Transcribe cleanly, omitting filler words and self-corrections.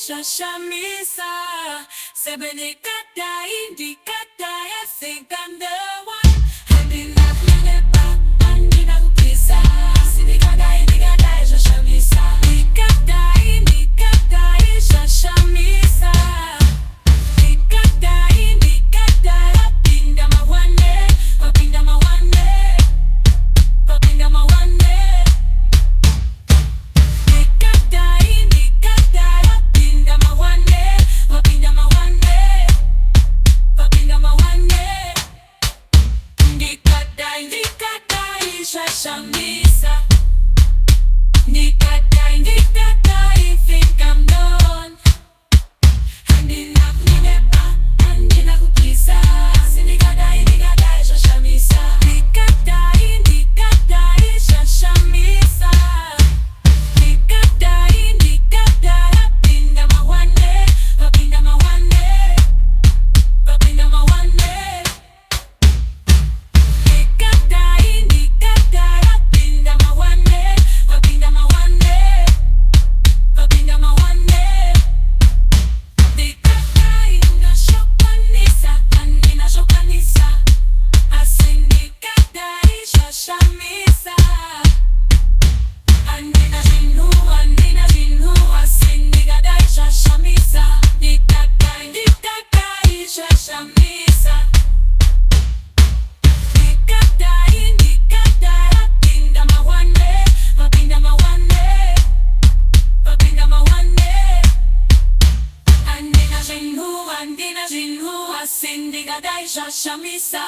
Shashamisa, Sebenikata, Indikata, I think I'm the one. Handina Planepa, Andina Pisa, Sinikada, Indikata, Shashamisa, Nikata, Indikata, Shashamisa, Nikata, Indikata, Apinda Mawane, Apinda Mawane, Apinda Mawane. Shashamisa, Nikata, Nikata, I think I'm done. Handina Planepa, Andina Pisa, Sinikada, Indikata, Shashamisa, Nikata, Indikata, Shashamisa, Nikata, Indikata, Apinda Mawane, Apinda Mawane, Apinda Mawane. Nikata, Indikata, Apinda Mawane, Apinda Mawane, Apinda Mawane. Nikata, Inda Shokanisa, Andina Shokanisa, Asinikata, Shashamisa, Andina Jinu, Asinikata, Shashamisa, Nikata, Indikata, Shashamisa. Nikata, Indikata, Apinda Mawane, Apinda Mawane, Apinda Mawane. Andina Jinu, Asinikata, Shashamisa.